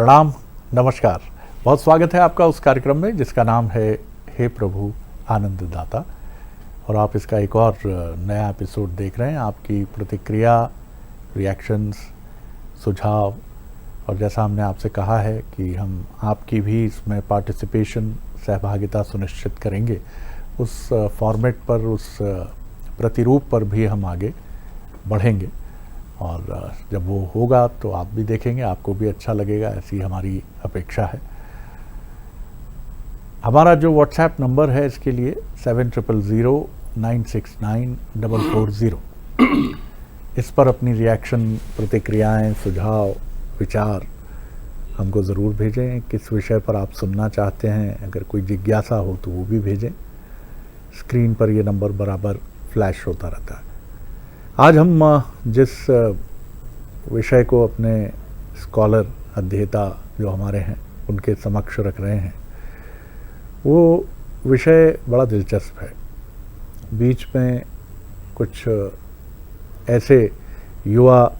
प्रणाम, नमस्कार। बहुत स्वागत है आपका उस कार्यक्रम में जिसका नाम है हे प्रभु आनंददाता। और आप इसका एक और नया एपिसोड देख रहे हैं। आपकी प्रतिक्रिया, रिएक्शंस, सुझाव और जैसा हमने आपसे कहा है कि हम आपकी भी इसमें पार्टिसिपेशन, सहभागिता सुनिश्चित करेंगे, उस फॉर्मेट पर, उस प्रतिरूप पर भी हम आगे बढ़ेंगे। और जब वो होगा तो आप भी देखेंगे, आपको भी अच्छा लगेगा, ऐसी हमारी अपेक्षा है। हमारा जो व्हाट्सएप नंबर है इसके लिए 7009694440। इस पर अपनी रिएक्शन, प्रतिक्रियाएं, सुझाव, विचार हमको ज़रूर भेजें। किस विषय पर आप सुनना चाहते हैं, अगर कोई जिज्ञासा हो तो वो भी भेजें। स्क्रीन पर ये नंबर बराबर फ्लैश होता रहता है। आज हम जिस विषय को अपने स्कॉलर, अध्येता जो हमारे हैं उनके समक्ष रख रहे हैं, वो विषय बड़ा दिलचस्प है। बीच में कुछ ऐसे युवा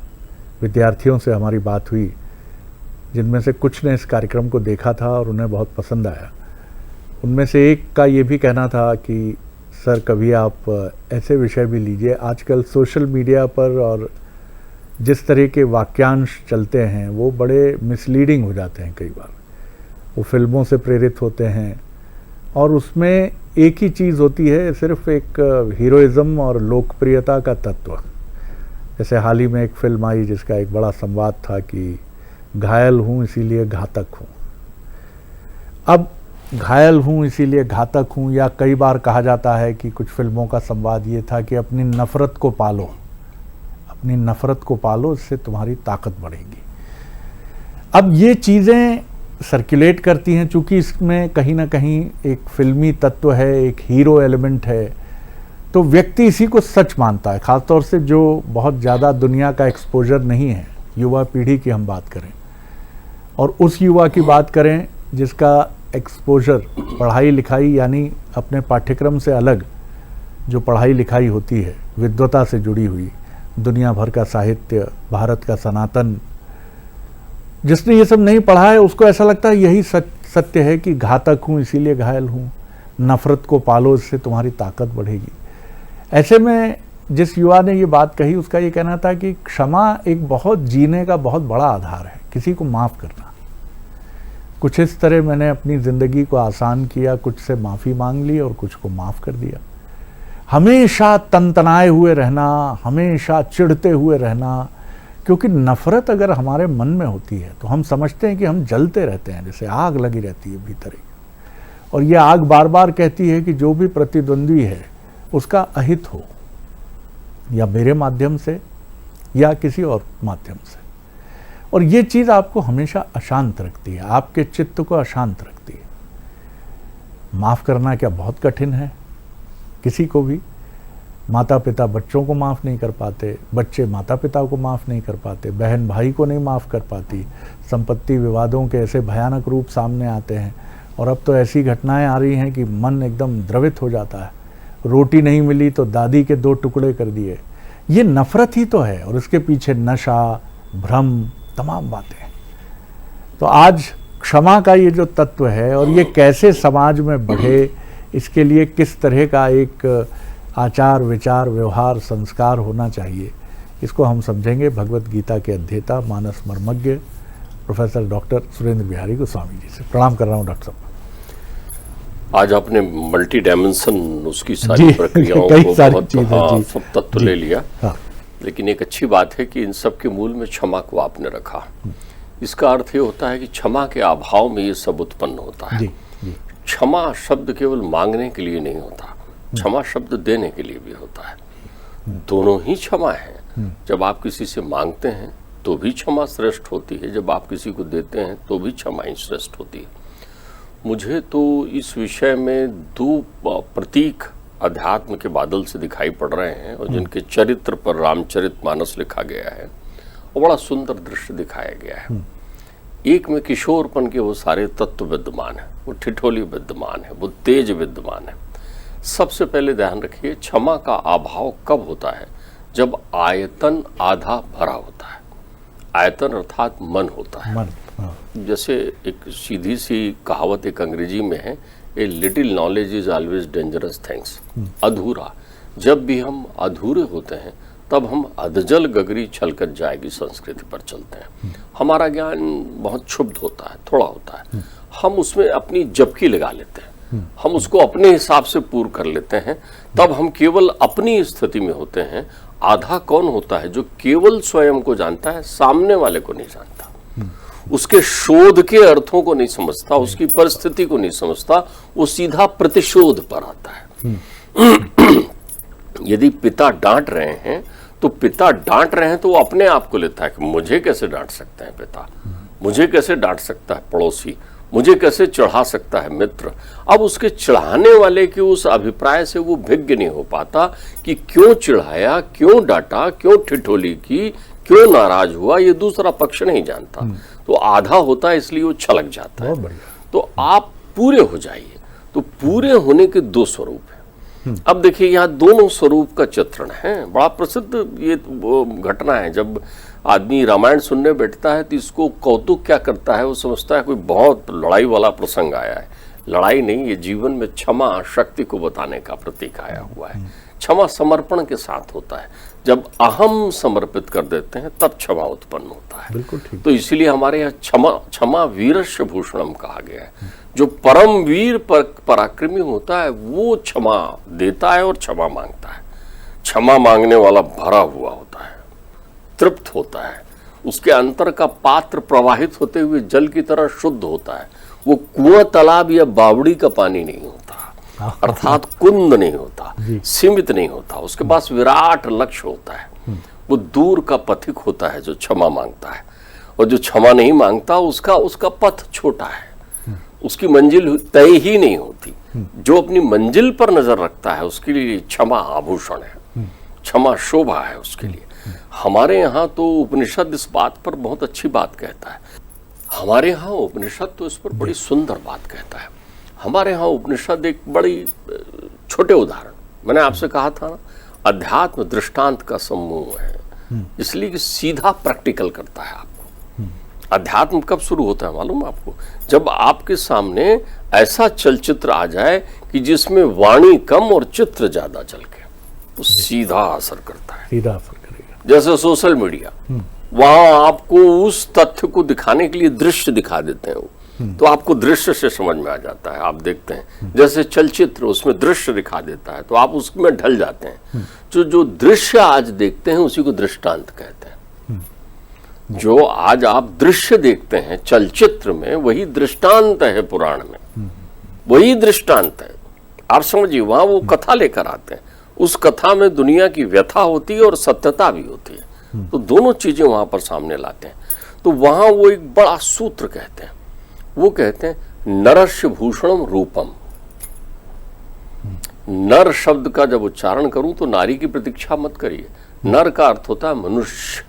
विद्यार्थियों से हमारी बात हुई जिनमें से कुछ ने इस कार्यक्रम को देखा था और उन्हें बहुत पसंद आया। उनमें से एक का ये भी कहना था कि सर कभी आप ऐसे विषय भी लीजिए। आजकल सोशल मीडिया पर और जिस तरह के वाक्यांश चलते हैं वो बड़े मिसलीडिंग हो जाते हैं कई बार। वो फिल्मों से प्रेरित होते हैं और उसमें एक ही चीज़ होती है, सिर्फ एक हीरोइज़्म और लोकप्रियता का तत्व। जैसे हाल ही में एक फिल्म आई जिसका एक बड़ा संवाद था कि घायल हूँ इसीलिए घातक हूँ। अब घायल हूँ इसीलिए घातक हूँ, या कई बार कहा जाता है कि कुछ फिल्मों का संवाद ये था कि अपनी नफ़रत को पालो, अपनी नफ़रत को पालो, इससे तुम्हारी ताकत बढ़ेगी। अब ये चीज़ें सर्कुलेट करती हैं, चूँकि इसमें कहीं ना कहीं एक फिल्मी तत्व है, एक हीरो एलिमेंट है, तो व्यक्ति इसी को सच मानता है। ख़ासतौर से जो बहुत ज़्यादा दुनिया का एक्सपोजर नहीं है, युवा पीढ़ी की हम बात करें और उस युवा की बात करें जिसका एक्सपोजर पढ़ाई लिखाई यानी अपने पाठ्यक्रम से अलग जो पढ़ाई लिखाई होती है, विद्वता से जुड़ी हुई, दुनिया भर का साहित्य, भारत का सनातन, जिसने ये सब नहीं पढ़ा है उसको ऐसा लगता है यही सत्य है कि घातक हूँ इसीलिए घायल हूँ, नफ़रत को पालो इससे तुम्हारी ताकत बढ़ेगी। ऐसे में जिस युवा ने ये बात कही उसका ये कहना था कि क्षमा एक बहुत जीने का बहुत बड़ा आधार है, किसी को माफ़ करना। कुछ इस तरह मैंने अपनी ज़िंदगी को आसान किया, कुछ से माफ़ी मांग ली और कुछ को माफ़ कर दिया। हमेशा तनतनाए हुए रहना, हमेशा चिढ़ते हुए रहना, क्योंकि नफ़रत अगर हमारे मन में होती है तो हम समझते हैं कि हम जलते रहते हैं, जैसे आग लगी रहती है भीतर ही। और ये आग बार बार कहती है कि जो भी प्रतिद्वंद्वी है उसका अहित हो, या मेरे माध्यम से या किसी और माध्यम से। और ये चीज़ आपको हमेशा अशांत रखती है, आपके चित्त को अशांत रखती है। माफ़ करना क्या बहुत कठिन है किसी को भी। माता पिता बच्चों को माफ़ नहीं कर पाते, बच्चे माता पिता को माफ़ नहीं कर पाते, बहन भाई को नहीं माफ़ कर पाती। संपत्ति विवादों के ऐसे भयानक रूप सामने आते हैं और अब तो ऐसी घटनाएं आ रही हैं कि मन एकदम द्रवित हो जाता है। रोटी नहीं मिली तो दादी के 2 टुकड़े कर दिए। ये नफ़रत ही तो है और इसके पीछे नशा, भ्रम, तमाम बातें। तो आज क्षमा का ये जो तत्व है और ये कैसे समाज में बढ़े, इसके लिए किस तरह का एक आचार, विचार, व्यवहार, संस्कार होना चाहिए, इसको हम समझेंगे भगवत गीता के अध्येता, मानस मर्मज्ञ प्रोफेसर डॉक्टर सुरेंद्र बिहारी गोस्वामी जी से। प्रणाम कर रहा हूँ डॉक्टर साहब। आज आपने मल्टी डायमेंशन उसकी सारी प्रक्रियाओं को बहुत सब तत्व ले लिया। लेकिन एक अच्छी बात है कि इन सब के मूल में क्षमा को आपने रखा। इसका अर्थ ये होता है कि क्षमा के अभाव में ये सब उत्पन्न होता है। क्षमा शब्द केवल मांगने के लिए नहीं होता, क्षमा शब्द देने के लिए भी होता है। दोनों ही क्षमा है। जब आप किसी से मांगते हैं तो भी क्षमा श्रेष्ठ होती है, जब आप किसी को देते हैं तो भी क्षमा ही श्रेष्ठ होती है। मुझे तो इस विषय में 2 प्रतीक अध्यात्म के बादल से दिखाई पड़ रहे हैं और जिनके चरित्र पर रामचरितमानस लिखा गया है और बड़ा सुंदर दृश्य दिखाया गया है। एक में किशोरपन के वो सारे तत्व विद्यमान है, वो ठिठोली विद्यमान है, वो तेज विद्यमान है। सबसे पहले ध्यान रखिए, क्षमा का अभाव कब होता है? जब आयतन आधा भरा होता है। आयतन अर्थात मन होता है। जैसे एक सीधी सी कहावत एक अंग्रेजी में है, a little knowledge is always dangerous things. अधूरा, जब भी हम अधूरे होते हैं तब हम अधजल गगरी छलकत जाएगी संस्कृति पर चलते हैं। हमारा ज्ञान बहुत क्षुब्ध होता है, थोड़ा होता है, हम उसमें अपनी जबकि लगा लेते हैं, हम उसको अपने हिसाब से पूर्ण कर लेते हैं, तब हम केवल अपनी स्थिति में होते हैं। आधा कौन होता है? जो केवल स्वयं को जानता है, सामने वाले को नहीं जानता, उसके शोध के अर्थों को नहीं समझता, उसकी परिस्थिति को नहीं समझता, वो सीधा प्रतिशोध पर आता है। यदि पिता डांट रहे हैं तो पिता डांट रहे हैं तो वो अपने आप को लेता है कि मुझे कैसे डांट सकते हैं पिता, मुझे कैसे डांट सकता है पड़ोसी, मुझे कैसे चढ़ा सकता है मित्र। अब उसके चढ़ाने वाले के उस अभिप्राय से वो भिज्ञ नहीं हो पाता कि क्यों चिढ़ाया, क्यों डांटा, क्यों ठिठोली की, क्यों नाराज हुआ, ये दूसरा पक्ष नहीं जानता। तो आधा होता है, इसलिए वो छलक जाता है। तो आप पूरे हो जाइए। तो पूरे होने के दो स्वरूप हैं। अब देखिए यहाँ दोनों स्वरूप का चित्रण है। बड़ा प्रसिद्ध ये घटना है, जब आदमी रामायण सुनने बैठता है तो इसको कौतुक क्या करता है, वो समझता है कोई बहुत लड़ाई वाला प्रसंग आया है। लड़ाई नहीं, ये जीवन में क्षमा शक्ति को बताने का प्रतीक आया हुआ है। क्षमा समर्पण के साथ होता है। जब अहम समर्पित कर देते हैं तब क्षमा उत्पन्न होता है। बिल्कुल ठीक। तो इसीलिए हमारे यहाँ क्षमा वीरस्य भूषणम कहा गया है। जो परम वीर पराक्रमी होता है वो क्षमा देता है और क्षमा मांगता है। क्षमा मांगने वाला भरा हुआ होता है, तृप्त होता है, उसके अंतर का पात्र प्रवाहित होते हुए जल की तरह शुद्ध होता है। वो कुआं, तालाब या बावड़ी का पानी नहीं होता, अर्थात कुंद नहीं होता, सीमित नहीं होता, उसके पास विराट लक्ष्य होता है। वो दूर का पथिक होता है जो क्षमा मांगता है, और जो क्षमा नहीं मांगता उसका पथ छोटा है, उसकी मंजिल तय ही नहीं होती। जो अपनी मंजिल पर नजर रखता है उसके लिए क्षमा आभूषण है, क्षमा शोभा है उसके लिए। हमारे यहाँ तो उपनिषद इस बात पर बहुत अच्छी बात कहता है। हमारे यहाँ उपनिषद तो इस पर बड़ी सुंदर बात कहता है। हमारे यहाँ उपनिषद एक बड़ी छोटे उदाहरण, मैंने आपसे कहा था ना, अध्यात्म दृष्टांत का समूह है, इसलिए कि सीधा प्रैक्टिकल करता है आपको। अध्यात्म कब शुरू होता है मालूम आपको? जब आपके सामने ऐसा चलचित्र आ जाए कि जिसमें वाणी कम और चित्र ज्यादा चल के, वो सीधा असर करता है, सीधा असर करेगा। जैसे सोशल मीडिया, वहां आपको उस तथ्य को दिखाने के लिए दृश्य दिखा देते हैं वो, तो आपको दृश्य से समझ में आ जाता है, आप देखते हैं। जैसे चलचित्र, उसमें दृश्य दिखा देता है तो आप उसमें ढल जाते हैं। जो दृश्य आज देखते हैं उसी को दृष्टांत कहते हैं। जो आज आप दृश्य देखते हैं चलचित्र में, वही दृष्टांत है पुराण में, वही दृष्टांत है। आप समझिए, वहां वो कथा लेकर आते हैं, उस कथा में दुनिया की व्यथा होती है और सत्यता भी होती है, तो दोनों चीजें वहां पर सामने लाते हैं। तो वहां वो एक बड़ा सूत्र कहते हैं, वो कहते हैं नरस्य भूषणम रूपम। नर शब्द का जब उच्चारण करूं तो नारी की प्रतीक्षा मत करिए। नर का अर्थ होता है मनुष्य,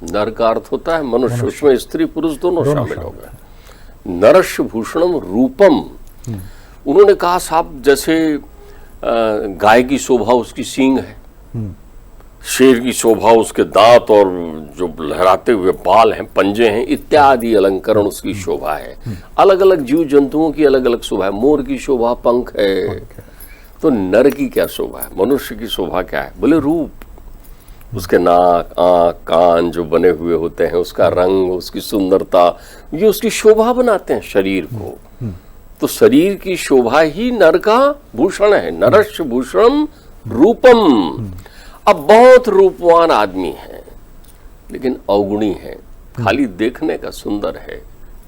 नर का अर्थ होता है मनुष्य, उसमें स्त्री पुरुष दोनों शामिल हो गए। नरस्य भूषणम रूपम। उन्होंने कहा साहब, जैसे गाय की शोभा उसकी सींग है, शेर की शोभा उसके दांत और जो लहराते हुए बाल हैं, पंजे हैं, इत्यादि अलंकरण उसकी शोभा है। अलग अलग जीव जंतुओं की अलग अलग शोभा है। मोर की शोभा पंख है, तो नर की क्या शोभा है? मनुष्य की शोभा क्या है? बोले रूप। उसके नाक, आंख, कान जो बने हुए होते हैं, उसका रंग, उसकी सुंदरता, ये उसकी शोभा बनाते हैं शरीर को। तो शरीर की शोभा ही नर का भूषण है। नरस्य भूषणम रूपम। अब बहुत रूपवान आदमी है लेकिन अवगुणी है, खाली देखने का सुंदर है,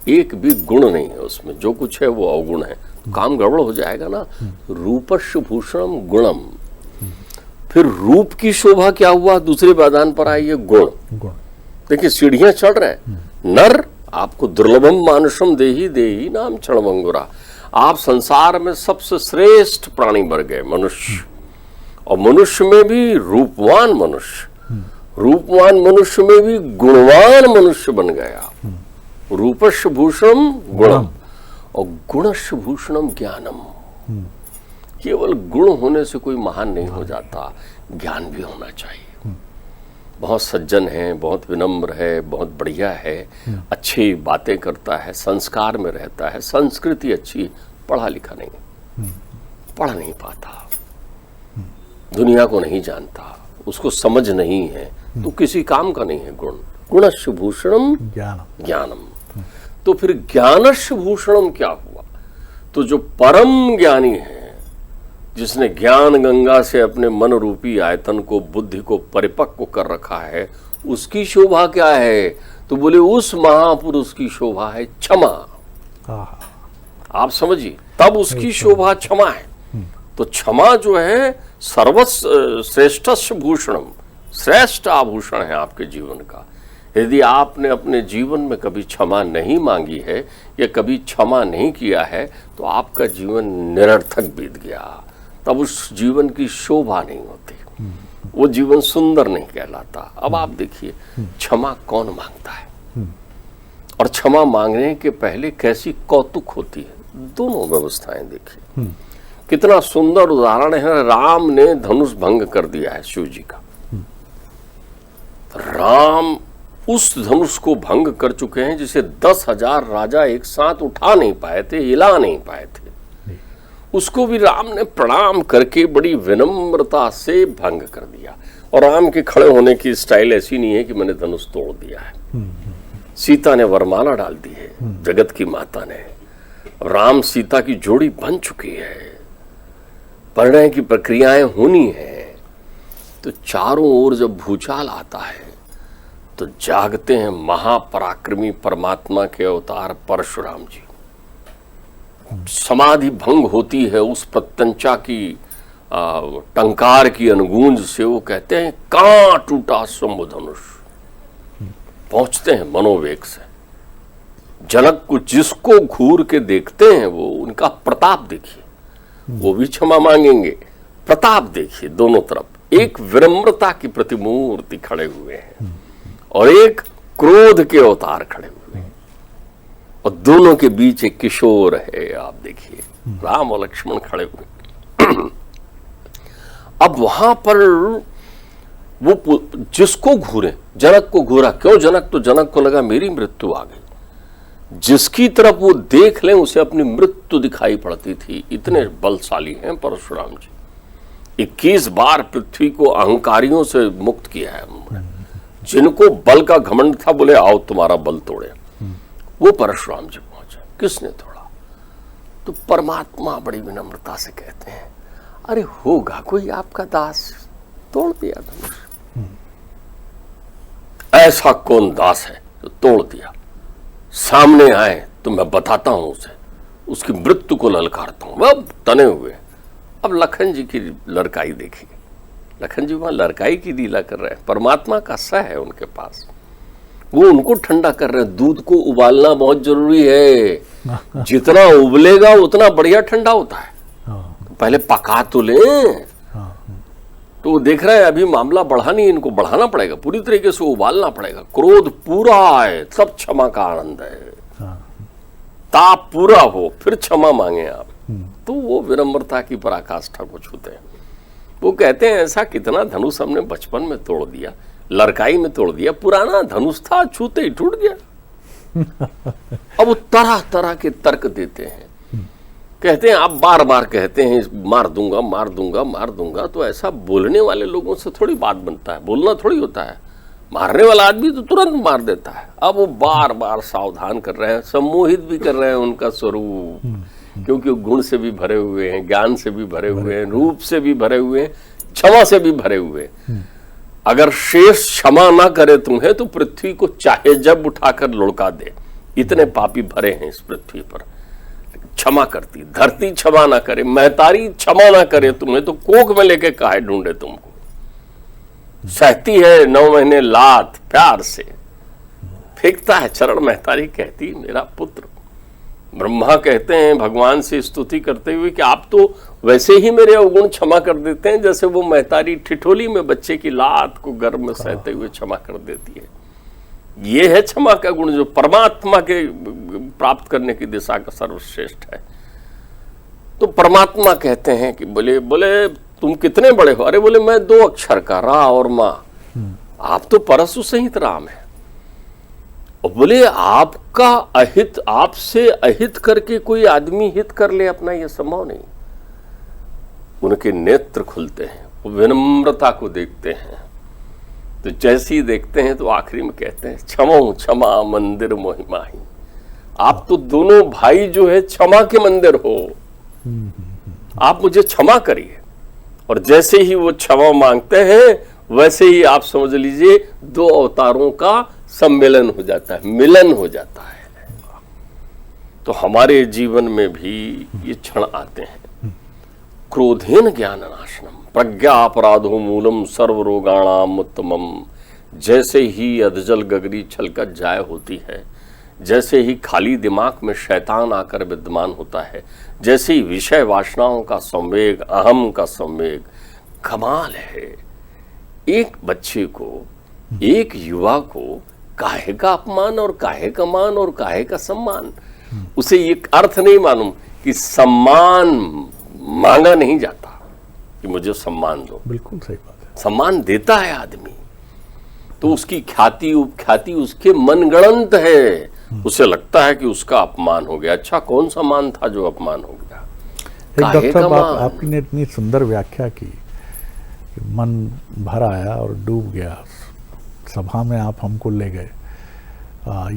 एक भी गुण नहीं है उसमें, जो कुछ है वो अवगुण है, तो काम गड़बड़ हो जाएगा ना। रूपस्य भूषणम गुणम। फिर रूप की शोभा क्या हुआ? दूसरे मैदान पर आई है गुण। देखिए सीढ़ियां चढ़ रहे हैं। नर, आपको दुर्लभम मानुषम देही देही नाम क्षणभंगुरा। आप संसार में सबसे श्रेष्ठ प्राणी बन गए, मनुष्य। और मनुष्य में भी रूपवान मनुष्य, रूपवान मनुष्य में भी गुणवान मनुष्य बन गया। रूपस्य भूषणम गुणम और गुणस्य भूषणम ज्ञानम। केवल गुण होने से कोई महान नहीं हो जाता, ज्ञान भी होना चाहिए। बहुत सज्जन है, बहुत विनम्र है, बहुत बढ़िया है, अच्छी बातें करता है, संस्कार में रहता है, संस्कृति अच्छी, पढ़ा लिखा नहीं, पढ़ नहीं पाता, दुनिया को नहीं जानता, उसको समझ नहीं है, तो किसी काम का नहीं है। गुणस्य भूषणम ज्ञानम। तो फिर ज्ञानस्य भूषणम क्या हुआ? तो जो परम ज्ञानी है, जिसने ज्ञान गंगा से अपने मन रूपी आयतन को, बुद्धि को परिपक्व कर रखा है, उसकी शोभा क्या है? तो बोले उस महापुरुष की शोभा है क्षमा। आप समझिए, तब उसकी शोभा क्षमा है। तो क्षमा जो है सर्वश्रेष्ठ भूषणम, श्रेष्ठ आभूषण है आपके जीवन का। यदि आपने अपने जीवन में कभी क्षमा नहीं मांगी है या कभी क्षमा नहीं किया है, तो आपका जीवन निरर्थक बीत गया, तब उस जीवन की शोभा नहीं होती, वो जीवन सुंदर नहीं कहलाता। अब आप देखिए, क्षमा कौन मांगता है, और क्षमा मांगने के पहले कैसी कौतुक होती है, दोनों व्यवस्थाएं देखिए। कितना सुंदर उदाहरण है, राम ने धनुष भंग कर दिया है शिव जी का। राम उस धनुष को भंग कर चुके हैं जिसे 10,000 राजा एक साथ उठा नहीं पाए थे, हिला नहीं पाए थे। उसको भी राम ने प्रणाम करके बड़ी विनम्रता से भंग कर दिया। और राम के खड़े होने की स्टाइल ऐसी नहीं है कि मैंने धनुष तोड़ दिया है। सीता ने वरमाला डाल दी है, जगत की माता ने। राम सीता की जोड़ी बन चुकी है, परिणय की प्रक्रियाएं होनी है। तो चारों ओर जब भूचाल आता है तो जागते हैं महापराक्रमी परमात्मा के अवतार परशुराम जी। समाधि भंग होती है उस प्रत्यंचा की टंकार की अनुगूंज से। वो कहते हैं कहां टूटा शंभु धनुष। पहुंचते हैं मनोवेग से। जनक को जिसको घूर के देखते हैं वो उनका प्रताप देखिए, वो भी क्षमा मांगेंगे। प्रताप देखिए, दोनों तरफ एक विनम्रता की प्रतिमूर्ति खड़े हुए हैं और एक क्रोध के अवतार खड़े हुए हैं, और दोनों के बीच एक किशोर है। आप देखिए, राम और लक्ष्मण खड़े हुए। अब वहां पर वो जिसको घूरे, जनक को घूरा। क्यों जनक? तो जनक को लगा मेरी मृत्यु आ गई। जिसकी तरफ वो देख लें उसे अपनी मृत्यु दिखाई पड़ती थी। इतने बलशाली हैं परशुराम जी। 21 बार पृथ्वी को अहंकारियों से मुक्त किया है उन्होंने। जिनको बल का घमंड था, बोले आओ तुम्हारा बल तोड़े, वो परशुराम जी पहुंचे। किसने तोड़ा? तो परमात्मा बड़ी विनम्रता से कहते हैं अरे होगा कोई आपका दास, तोड़ दिया धनुष। ऐसा कौन दास है तो तोड़ दिया? सामने आए तो मैं बताता हूं उसे, उसकी मृत्यु को ललकारता हूं। अब तने हुए। अब लखन जी की लड़काई देखिए। लखन जी वहां लड़काई की लीला कर रहे हैं। परमात्मा का सह है उनके पास, वो उनको ठंडा कर रहे हैं। दूध को उबालना बहुत जरूरी है, जितना उबलेगा उतना बढ़िया ठंडा होता है। तो पहले पका तो लें। तो वो देख रहा है अभी मामला बढ़ा नहीं, इनको बढ़ाना पड़ेगा, पूरी तरीके से उबालना पड़ेगा। क्रोध पूरा आए तब क्षमा का आनंद है। ताप पूरा हो फिर क्षमा मांगे आप, तो वो विनम्रता की पराकाष्ठा को छूते हैं। वो कहते हैं ऐसा कितना धनुष हमने बचपन में तोड़ दिया, लड़काई में तोड़ दिया। पुराना धनुष था, छूते ही टूट गया। अब वो तरह तरह के तर्क देते हैं। कहते हैं आप बार बार कहते हैं मार दूंगा मार दूंगा मार दूंगा, तो ऐसा बोलने वाले लोगों से थोड़ी बात बनता है, बोलना थोड़ी होता है। मारने वाला आदमी तो तुरंत मार देता है। अब वो बार बार सावधान कर रहे हैं, सम्मोहित भी कर रहे हैं उनका स्वरूप, क्योंकि वो गुण से भी भरे हुए हैं, ज्ञान से भी भरे हुए हैं, रूप से भी भरे हुए हैं, क्षमा से भी भरे हुए हैं। अगर शेष क्षमा ना करे तुम्हें तो पृथ्वी को चाहे जब उठाकर लुढ़का दे, इतने पापी भरे हैं इस पृथ्वी पर। क्षमा करती धरती क्षमा ना करे, महतारी क्षमा ना करे तुम्हें तो कोख में लेके काहे ढूंढे तुमको। सहती है 9 महीने लात प्यार से, फेंकता है चरण। महतारी कहती मेरा पुत्र। ब्रह्मा कहते हैं भगवान से स्तुति करते हुए कि आप तो वैसे ही मेरे अवगुण क्षमा कर देते हैं जैसे वो महतारी ठिठोली में बच्चे की लात को गर्भ में सहते हुए क्षमा कर देती है। ये है क्षमा का गुण जो परमात्मा के प्राप्त करने की दिशा का सर्वश्रेष्ठ है। तो परमात्मा कहते हैं कि बोले तुम कितने बड़े हो? अरे बोले मैं 2 अक्षर का, रा और माँ। आप तो परशु सहित राम है। और बोले आपका अहित, आपसे अहित करके कोई आदमी हित कर ले अपना, यह संभव नहीं। उनके नेत्र खुलते हैं, वो विनम्रता को देखते हैं। तो जैसे ही देखते हैं तो आखिरी में कहते हैं क्षमो क्षमा मंदिर मोहिमाही। आप तो दोनों भाई जो है क्षमा के मंदिर हो, आप मुझे क्षमा करिए। और जैसे ही वो क्षमा मांगते हैं वैसे ही आप समझ लीजिए दो अवतारों का सम्मेलन हो जाता है, मिलन हो जाता है। तो हमारे जीवन में भी ये क्षण आते हैं। क्रोधेन ज्ञान नाशनम प्रज्ञा अपराधो मूलम सर्वरोगाणाम उत्तमम। जैसे ही अधजल गगरी छलकत जाय होती है, जैसे ही खाली दिमाग में शैतान आकर विद्यमान होता है, जैसे ही विषय वासनाओं का संवेग, अहम का संवेग, कमाल है। एक बच्चे को, एक युवा को काहे का अपमान और काहे का मान और काहे का सम्मान, उसे ये अर्थ नहीं मालूम कि सम्मान मांगा नहीं जाता कि मुझे सम्मान दो। बिल्कुल सही बात है। सम्मान देता है आदमी तो उसकी ख्याति उपख्याति उसके मनगढ़ंत है। उसे लगता है कि उसका अपमान हो गया। अच्छा, कौन सा मान था जो अपमान हो गया? डॉक्टर साहब, आपने इतनी सुंदर व्याख्या की, मन भर आया और डूब गया। सभा में आप हमको ले गए।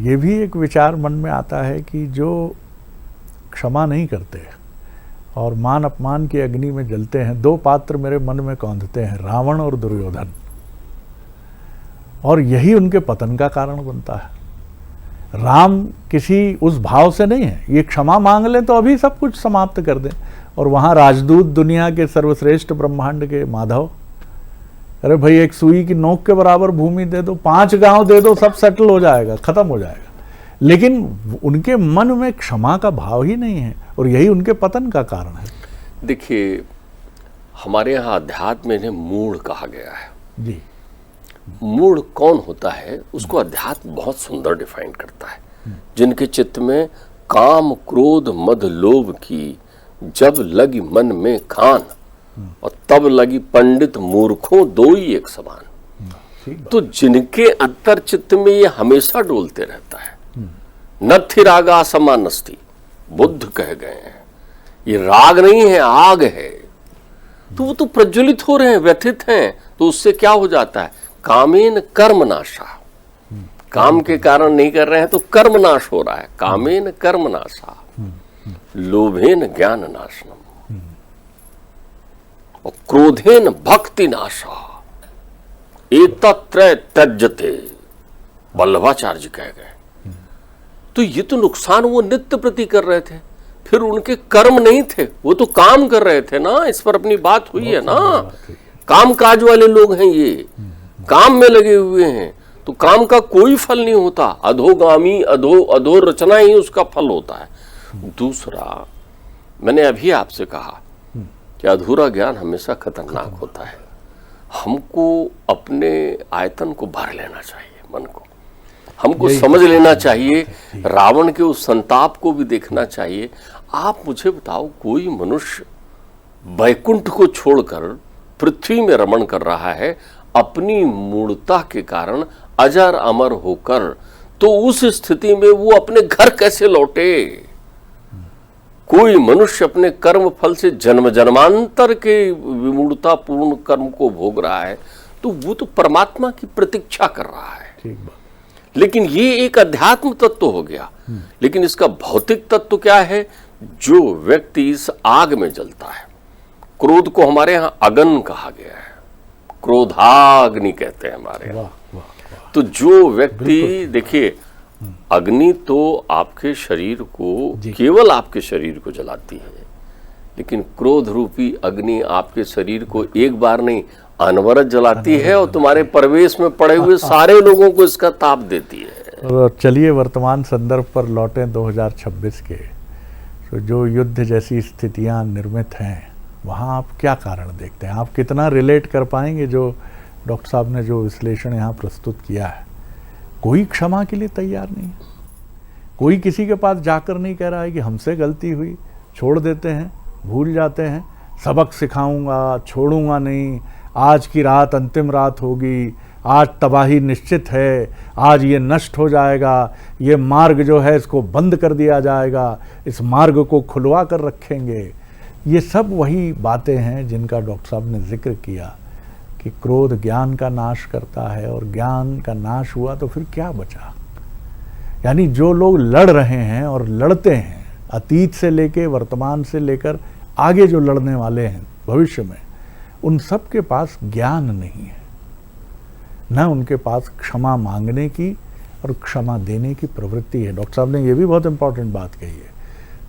ये भी एक विचार मन में आता है कि जो क्षमा नहीं करते और मान अपमान की अग्नि में जलते हैं, दो पात्र मेरे मन में कौंधते हैं, रावण और दुर्योधन, और यही उनके पतन का कारण बनता है। राम किसी उस भाव से नहीं है, ये क्षमा मांग लें तो अभी सब कुछ समाप्त कर दें, और वहाँ राजदूत दुनिया के सर्वश्रेष्ठ ब्रह्मांड के माधव, अरे भाई एक सुई की नोक के बराबर भूमि दे दो, 5 गांव दे दो, सब सेटल हो जाएगा, खत्म हो जाएगा। लेकिन उनके मन में क्षमा का भाव ही नहीं है, और यही उनके पतन का कारण है। देखिए, हमारे यहाँ अध्यात्म में इन्हें मूढ़ कहा गया है जी। मूढ़ कौन होता है, उसको अध्यात्म बहुत सुंदर डिफाइन करता है। जिनके चित्त में काम क्रोध मद लोभ की जब लगी मन में खान, और तब लगी पंडित मूर्खों दो ही एक समान। तो जिनके अंतर चित्त में ये हमेशा डोलते रहता है, नथि रागा समानस्ति, बुद्ध कह गए हैं, ये राग नहीं है, आग है। तो वो तो प्रज्वलित हो रहे हैं, व्यथित हैं। तो उससे क्या हो जाता है? कामेन कर्म नाशा। काम के कारण नहीं कर रहे हैं तो कर्म नाश हो रहा है। कामेन कर्म नाशा, लोभेन ज्ञान नाशनम, और क्रोधेन भक्ति नाशा, एतत्रय त्यज्यते, वल्लभाचार्य कह गए। तो ये तो नुकसान वो नित्य प्रति कर रहे थे, फिर उनके कर्म नहीं थे, वो तो काम कर रहे थे ना। इस पर अपनी बात हुई है ना। काम काज वाले लोग हैं, ये काम में लगे हुए हैं, तो काम का कोई फल नहीं होता। अधोगामी अधो रचना ही उसका फल होता है। दूसरा, मैंने अभी आपसे कहा कि अधूरा ज्ञान हमेशा खतरनाक होता है। हमको अपने आयतन को भर लेना चाहिए, मन को हमको समझ लेना चाहिए, रावण के उस संताप को भी देखना चाहिए। आप मुझे बताओ, कोई मनुष्य वैकुंठ को छोड़कर पृथ्वी में रमण कर रहा है अपनी मूढ़ता के कारण, अजर अमर होकर, तो उस स्थिति में वो अपने घर कैसे लौटे? कोई मनुष्य अपने कर्म फल से जन्म जन्मांतर के विमूढ़ता पूर्ण कर्म को भोग रहा है, तो वो तो परमात्मा की प्रतीक्षा कर रहा है। ठीक बात। लेकिन ये एक अध्यात्म तत्व हो गया। लेकिन इसका भौतिक तत्व क्या है? जो व्यक्ति इस आग में जलता है, क्रोध को हमारे यहाँ अगन कहा गया है, क्रोधाग्नि कहते हैं हमारे यहाँ। तो जो व्यक्ति, देखिए, अग्नि तो आपके शरीर को, केवल आपके शरीर को जलाती है, लेकिन क्रोध रूपी अग्नि आपके शरीर को एक बार नहीं, अनवरत जलाती है, और तुम्हारे प्रवेश में पड़े हुए सारे लोगों को इसका ताप देती है। और चलिए वर्तमान संदर्भ पर लौटें 2026 के। तो जो युद्ध जैसी स्थितियां निर्मित हैं, वहाँ आप क्या कारण देखते हैं? आप कितना रिलेट कर पाएंगे जो डॉक्टर साहब ने जो विश्लेषण यहाँ प्रस्तुत किया है? कोई क्षमा के लिए तैयार नहीं, कोई किसी के पास जाकर नहीं कह रहा है कि हमसे गलती हुई, छोड़ देते हैं, भूल जाते हैं, सबक सिखाऊंगा, छोड़ूंगा नहीं, आज की रात अंतिम रात होगी, आज तबाही निश्चित है, आज ये नष्ट हो जाएगा, ये मार्ग जो है इसको बंद कर दिया जाएगा, इस मार्ग को खुलवा कर रखेंगे। ये सब वही बातें हैं जिनका डॉक्टर साहब ने जिक्र किया कि क्रोध ज्ञान का नाश करता है, और ज्ञान का नाश हुआ तो फिर क्या बचा। यानी जो लोग लड़ रहे हैं और लड़ते हैं, अतीत से लेके वर्तमान से लेकर आगे जो लड़ने वाले हैं भविष्य में, उन सब के पास ज्ञान नहीं है, न उनके पास क्षमा मांगने की और क्षमा देने की प्रवृत्ति है। डॉक्टर साहब ने ये भी बहुत इंपॉर्टेंट बात कही है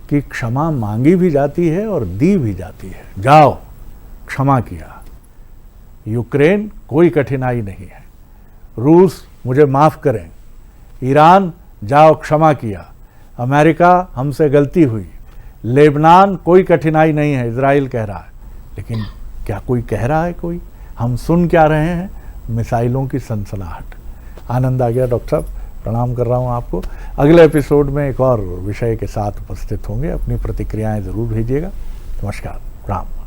कि क्षमा मांगी भी जाती है और दी भी जाती है। जाओ, क्षमा किया। यूक्रेन कोई कठिनाई नहीं है, रूस मुझे माफ करें, ईरान जाओ क्षमा किया, अमेरिका हमसे गलती हुई, लेबनान कोई कठिनाई नहीं है, इजराइल कह रहा है। लेकिन क्या कोई कह रहा है? कोई हम सुन क्या रहे हैं? मिसाइलों की सनसनाहट। आनंद आ गया डॉक्टर साहब, प्रणाम कर रहा हूँ आपको। अगले एपिसोड में एक और विषय के साथ उपस्थित होंगे। अपनी प्रतिक्रियाएं ज़रूर भेजिएगा। नमस्कार, राम।